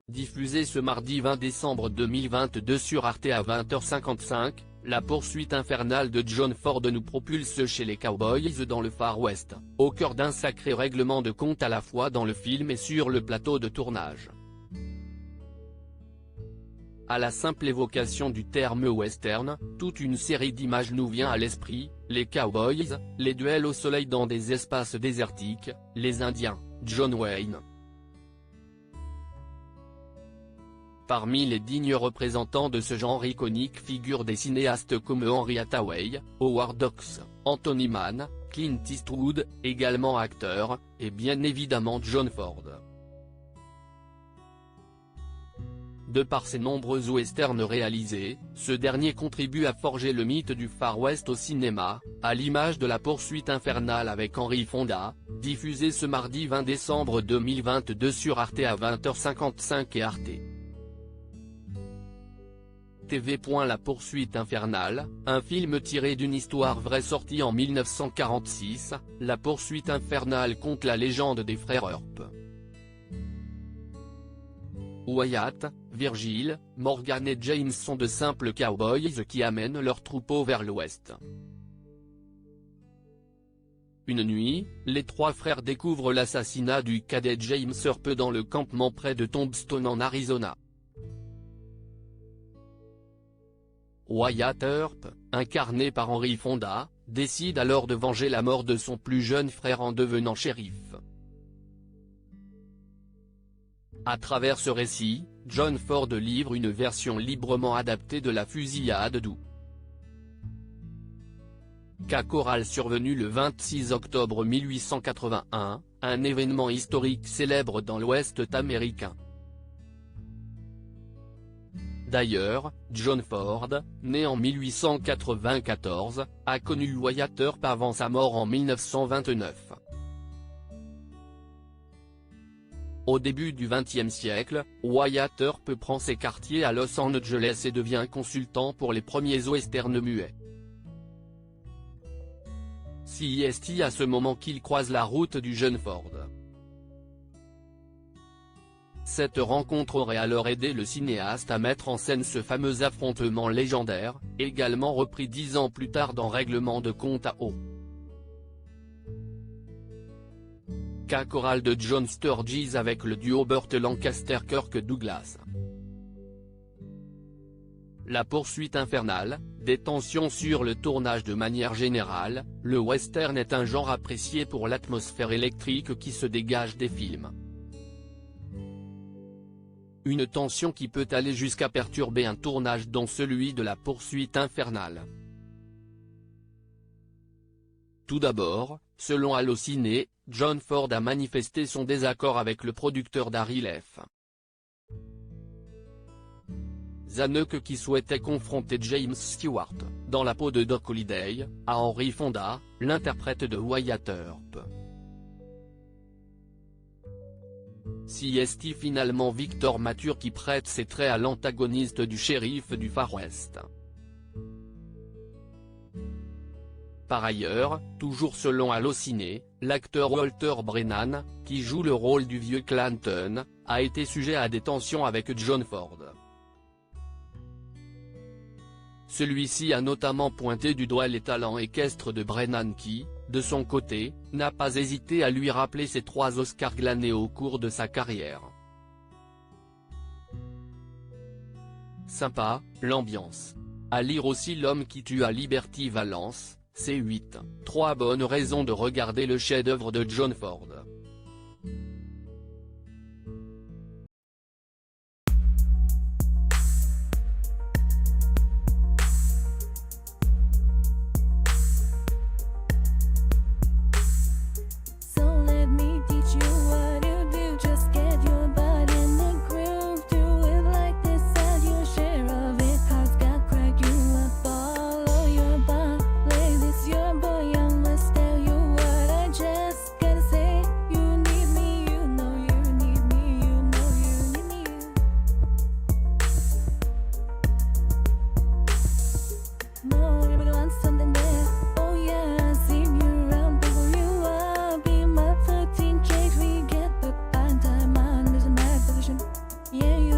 Diffusée ce mardi 20 décembre 2022 sur Arte à 20h55, la poursuite infernale de John Ford nous propulse chez les Cowboys dans le Far West, au cœur d'un sacré règlement de compte à la fois dans le film et sur le plateau de tournage. À la simple évocation du terme western, toute une série d'images nous vient à l'esprit, les cowboys, les duels au soleil dans des espaces désertiques, les Indiens, John Wayne. Parmi les dignes représentants de ce genre iconique figurent des cinéastes comme Henry Hathaway, Howard Hawks, Anthony Mann, Clint Eastwood, également acteur, et bien évidemment John Ford. De par ses nombreux westerns réalisés, ce dernier contribue à forger le mythe du Far West au cinéma, à l'image de La poursuite infernale avec Henry Fonda, diffusée ce mardi 20 décembre 2022 sur Arte à 20h55 et Arte TV. La poursuite infernale, un film tiré d'une histoire vraie sorti en 1946, La poursuite infernale conte la légende des frères Earp. Wyatt, Virgil, Morgan et James sont de simples cowboys qui amènent leur troupeau vers l'ouest. Une nuit, les trois frères découvrent l'assassinat du cadet James Earp dans le campement près de Tombstone en Arizona. Wyatt Earp, incarné par Henry Fonda, décide alors de venger la mort de son plus jeune frère en devenant shérif. À travers ce récit, John Ford livre une version librement adaptée de la fusillade d'août. Cas choral survenu le 26 octobre 1881, un événement historique célèbre dans l'Ouest américain. D'ailleurs, John Ford, né en 1894, a connu Wyatt Earp avant sa mort en 1929. Au début du XXe siècle, Wyatt Earp prend ses quartiers à Los Angeles et devient consultant pour les premiers westerns muets. C'est à ce moment qu'il croise la route du jeune Ford. Cette rencontre aurait alors aidé le cinéaste à mettre en scène ce fameux affrontement légendaire, également repris 10 ans plus tard dans Règlement de compte à eau. Cas choral de John Sturges avec le duo Burt Lancaster-Kirk Douglas. La poursuite infernale, des tensions sur le tournage. De manière générale, le western est un genre apprécié pour l'atmosphère électrique qui se dégage des films. Une tension qui peut aller jusqu'à perturber un tournage dont celui de La poursuite infernale. Tout d'abord, selon Allociné, John Ford a manifesté son désaccord avec le producteur Darryl F. Zanuck qui souhaitait confronter James Stewart, dans la peau de Doc Holliday, à Henry Fonda, l'interprète de Wyatt Earp. C'est finalement Victor Mature qui prête ses traits à l'antagoniste du shérif du Far West. Par ailleurs, toujours selon Allociné, l'acteur Walter Brennan, qui joue le rôle du vieux Clanton, a été sujet à des tensions avec John Ford. Celui-ci a notamment pointé du doigt les talents équestres de Brennan qui, de son côté, n'a pas hésité à lui rappeler ses 3 Oscars glanés au cours de sa carrière. Sympa, l'ambiance. À lire aussi L'homme qui tua Liberty Valance, C8, 3 bonnes raisons de regarder le chef-d'œuvre de John Ford. Your boy, I must tell you what I just gotta say. You Yeah, you